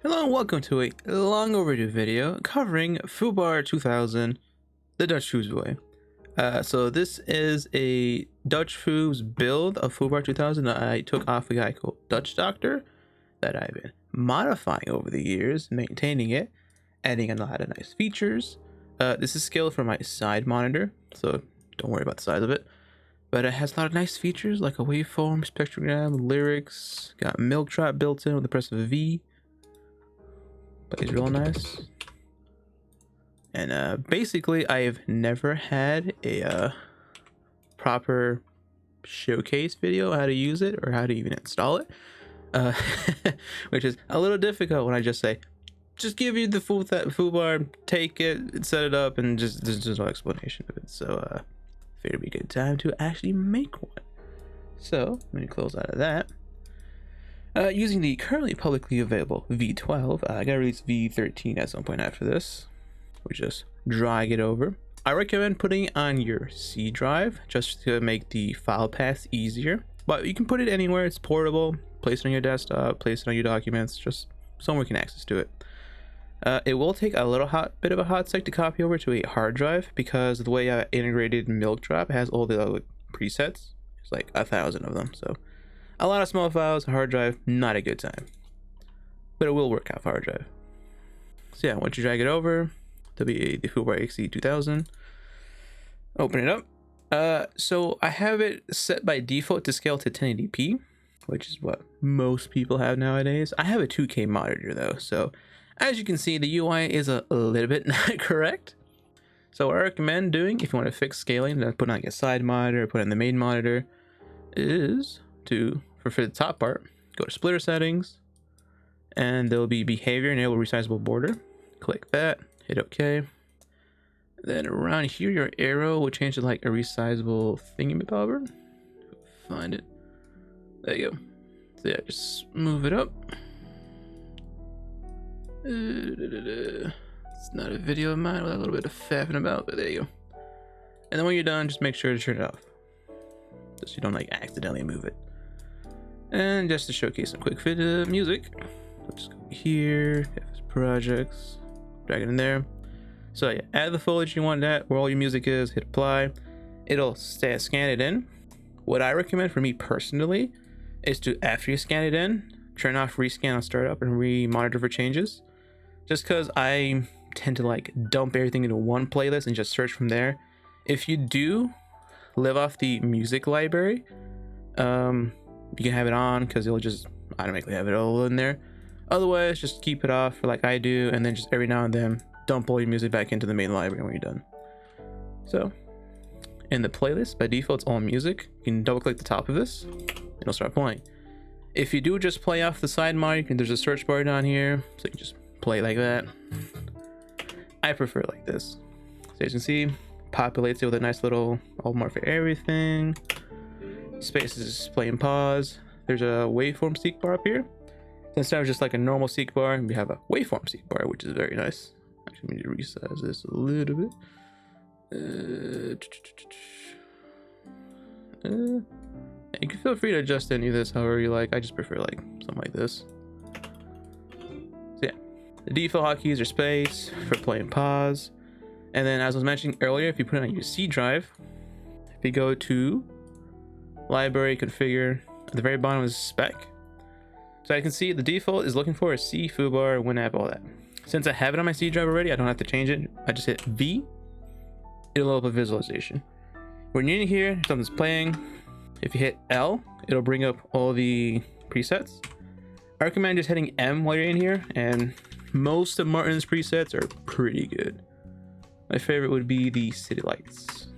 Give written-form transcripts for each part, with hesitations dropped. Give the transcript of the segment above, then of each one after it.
Hello and welcome to a long overdue video covering Foobar 2000, the DutchFoobs way. So this is a DutchFoobs build of Foobar 2000 that I took off a guy called Dutch Doctor that I've been modifying over the years, maintaining it, adding a lot of nice features. This is scaled for my side monitor, so don't worry about the size of it. But it has a lot of nice features like a waveform, spectrogram, lyrics, got milk trap built in with the press of a V. Plays real nice. And basically I've never had a proper showcase video how to use it or how to even install it, which is a little difficult when I just say just give you the Foobar, take it, set it up, and just there's no explanation of it. So figured it'd be a good time to actually make one. So let me close out of that. Using the currently publicly available V12, I gotta release V13 at some point after this. We just drag it over. I recommend putting it on your C drive just to make the file path easier, but you can put it anywhere. It's portable. Place it on your desktop, place it on your documents, just someone can access to it. It will take a little bit of a hot sec to copy over to a hard drive because the way I integrated Milk Drop has all the presets. There's like 1,000 of them, so a lot of small files. Hard drive, not a good time, but it will work out for hard drive. So yeah, once you drag it over, there'll be the Foobar XE 2000. Open it up. So I have it set by default to scale to 1080p, which is what most people have nowadays. I have a 2K monitor though, so as you can see, the UI is a little bit not correct. So what I recommend doing if you want to fix scaling, then put on like a side monitor, put on the main monitor, is to for the top part, go to splitter settings, and there'll be behavior, enable resizable border. Click that, hit OK. Then around here, your arrow will change to like a resizable thingamabobber. Find it. There you go. So yeah, just move it up. It's not a video of mine with a little bit of faffing about, but there you go. And then when you're done, just make sure to turn it off, just so you don't like accidentally move it. And just to showcase some quick fit music, I'll just go here, projects, drag it in there. So yeah, add the foliage you want that where all your music is, hit apply. It'll scan it in. What I recommend for me personally is to, after you scan it in, turn off rescan on startup and re-monitor for changes. Just because I tend to like dump everything into one playlist and just search from there. If you do live off the music library, you can have it on because it'll just automatically have it all in there. Otherwise, just keep it off like I do, and then just every now and then dump all your music back into the main library when you're done. So in the playlist, by default, it's all music. You can double click the top of this and it'll start playing. If you do just play off the side monitor, there's a search bar down here, so you can just play like that. I prefer like this. So as you can see, populates it with a nice little all mark for everything. Spaces, play and pause. There's a waveform seek bar up here. So instead of just like a normal seek bar, we have a waveform seek bar, which is very nice. Actually, we need to resize this a little bit. You can feel free to adjust any of this however you like. I just prefer like something like this. So yeah, the default hotkeys are space for play and pause. And then as I was mentioning earlier, if you put it on your C drive, if you go to library, configure, at the very bottom is spec. So I can see the default is looking for a C, Foobar, WinApp, all that. Since I have it on my C drive already, I don't have to change it. I just hit V, it'll open visualization. When you're in here, something's playing. If you hit L, it'll bring up all the presets. I recommend just hitting M while you're in here, and most of Martin's presets are pretty good. My favorite would be the city lights.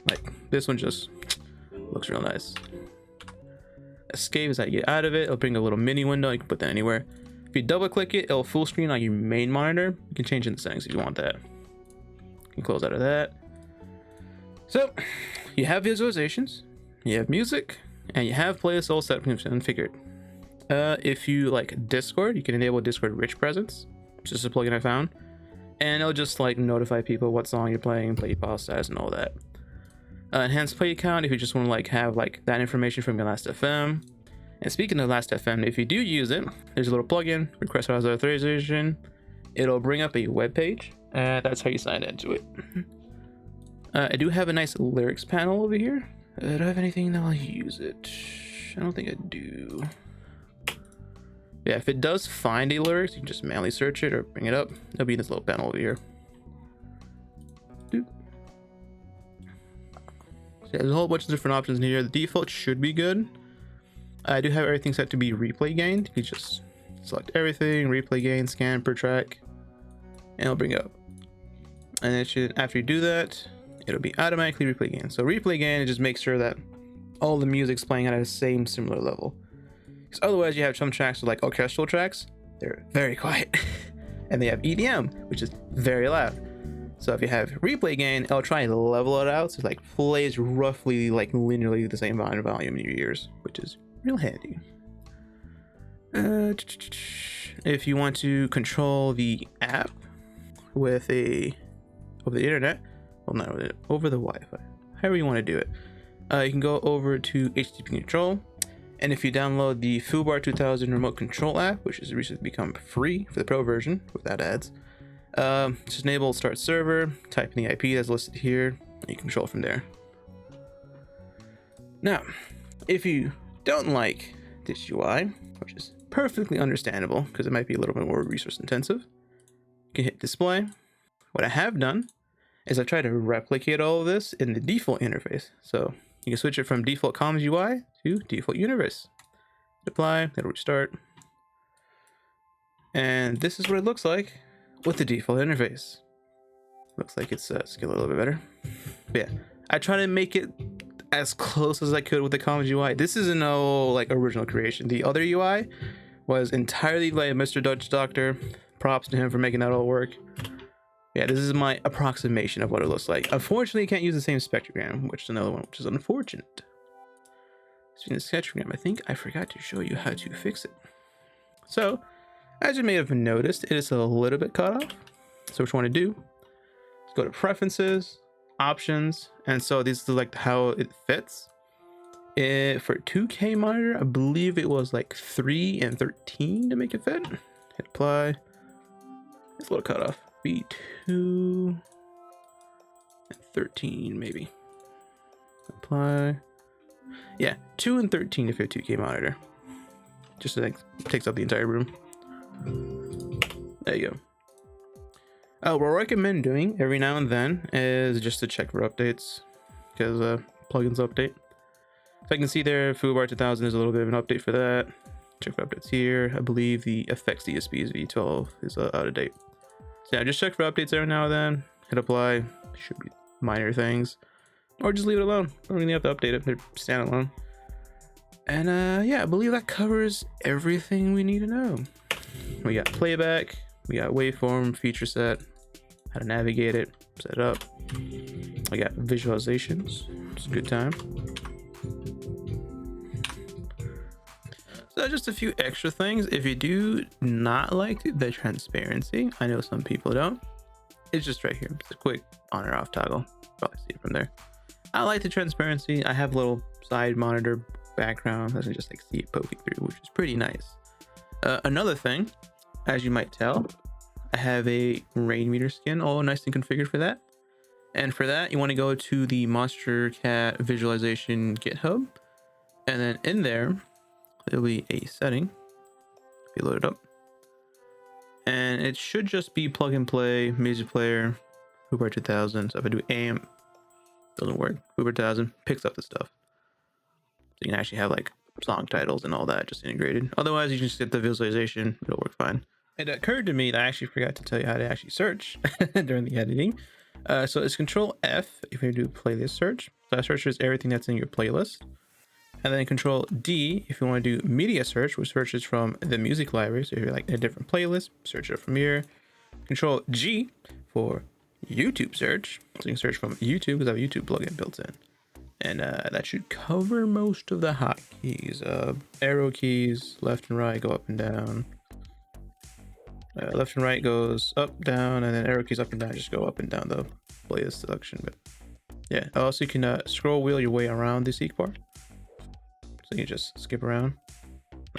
Like this one just looks real nice. Escape is how you get out of it. It'll bring a little mini window. You can put that anywhere. If you double click it, it'll full screen on your main monitor. You can change in the settings if you want that. You can close out of that. So you have visualizations, you have music, and you have playlists all set up and configured. If you like Discord, you can enable Discord rich presence. It's just a plugin I found, and it'll just like notify people what song you're playing, play file size, and all that. Enhanced play count if you just want to like have like that information from your last FM. And speaking of Last.fm, if you do use it, there's a little plugin, request authorization. It'll bring up a web page, and that's how you sign into it. I do have a nice lyrics panel over here. Do I have anything that'll use it? I don't think I do. Yeah, if it does find a lyrics, you can just manually search it or bring it up. It'll be in this little panel over here. So yeah, there's a whole bunch of different options in here. The default should be good. I do have everything set to be replay gained. You just select everything, replay gain, scan per track, and it'll bring it up. And it should, after you do that, it'll be automatically replay gain. So replay gain, it just makes sure that all the music's playing at a same similar level. Because otherwise you have some tracks like orchestral tracks, they're very quiet. And they have EDM, which is very loud. So if you have replay gain, it'll try and level it out so it like plays roughly like linearly the same volume in your ears, which is real handy. If you want to control the app with over the internet, well, not over the Wi-Fi, however you want to do it, you can go over to HTTP control, and if you download the Foobar 2000 remote control app, which has recently become free for the pro version without ads, just enable start server, type in the IP that's listed here, and you control from there. Now, if you don't like this UI, which is perfectly understandable because it might be a little bit more resource intensive, you can hit display. What I have done is I try to replicate all of this in the default interface. So you can switch it from default comms UI to default universe. Apply, it'll restart. And this is what it looks like with the default interface. Looks like it's scaled a little bit better. But yeah, I try to make it as close as I could with the comms UI. This is no like original creation. The other UI was entirely like Mr. Dutch Doctor. Props to him for making that all work. Yeah, this is my approximation of what it looks like. Unfortunately, you can't use the same spectrogram, which is another one, which is unfortunate. Speaking of spectrogram, I think I forgot to show you how to fix it. So, as you may have noticed, it is a little bit cut off. So what you want to do is go to Preferences, Options, and so this is like how it fits. For 2K monitor, I believe it was like 3 and 13 to make it fit. Hit Apply. It's a little cut off. Be 2 and 13 maybe. Apply. Yeah, 2 and 13 if you're a 2K monitor. Just like takes up the entire room. There you go. What I recommend doing every now and then is just to check for updates, because plugins update. So I can see there, Foobar 2000 is a little bit of an update for that. Check for updates here. I believe the effects DSP's V12 is out of date. So yeah, just check for updates every now and then. Hit apply. Should be minor things, or just leave it alone. Don't really have to update it. They're standalone. And yeah, I believe that covers everything we need to know. We got playback, we got waveform, feature set, how to navigate it, set it up. We got visualizations. It's a good time. So just a few extra things. If you do not like the transparency, I know some people don't. It's just right here. It's a quick on or off toggle. Probably see it from there. I like the transparency. I have a little side monitor background. Doesn't just like see it poking through, which is pretty nice. Another thing, as you might tell, I have a rain meter skin all nice and configured for that. And for that, you want to go to the Monster Cat visualization GitHub, and then in there there'll be a setting if you load it up, and it should just be plug and play music player Foobar 2000. So if I do amp, doesn't work. Foobar 2000 picks up the stuff, so you can actually have like song titles and all that just integrated. Otherwise, you just get the visualization, it'll work fine. It occurred to me that I actually forgot to tell you how to actually search during the editing. So it's Control F if you do playlist search. So that searches everything that's in your playlist. And then Control D if you want to do media search, which searches from the music library. So if you're like in a different playlist, search it from here. Control G for YouTube search. So you can search from YouTube because I have a YouTube plugin built in. And that should cover most of the hotkeys. Arrow keys, left and right go up and down. Left and right goes up, down, and then arrow keys up and down just go up and down the playlist selection. But yeah, also you can scroll wheel your way around the seek bar. So you just skip around.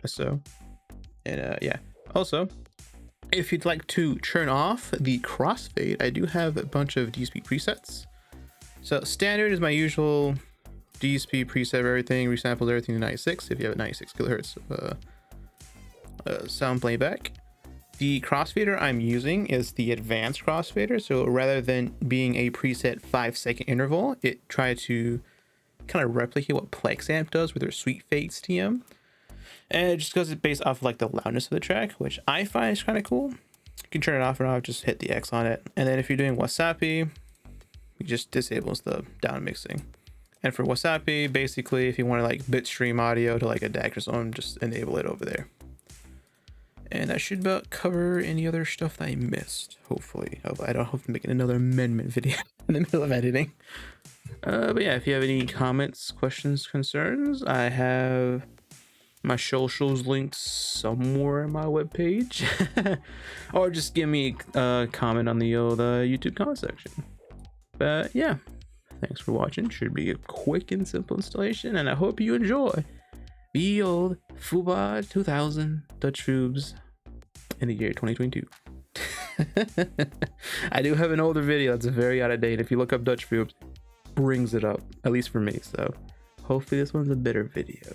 So, and yeah. Also, if you'd like to turn off the crossfade, I do have a bunch of DSP presets. So standard is my usual DSP preset of everything, resamples everything to 96 if you have a 96 kilohertz sound playback. The crossfader I'm using is the advanced crossfader. So rather than being a preset 5-second interval, it tried to kind of replicate what Plex Amp does with their sweet fades TM. And it just goes based off of like the loudness of the track, which I find is kind of cool. You can turn it off and off, just hit the X on it. And then if you're doing Wasapi, it just disables the down mixing. And for Wasapi, basically, if you want to like bitstream audio to like a DAC or something, just enable it over there. And that should about cover any other stuff that I missed, hopefully. I don't have to make another amendment video in the middle of editing. But yeah, if you have any comments, questions, concerns, I have my socials linked somewhere on my webpage. Or just give me a comment on the old YouTube comment section. But yeah, thanks for watching. Should be a quick and simple installation, and I hope you enjoy the old Fuba 2000 DutchFoobs in the year 2022. I do have an older video that's very out of date. If you look up DutchFoobs, brings it up, at least for me. So hopefully this one's a better video.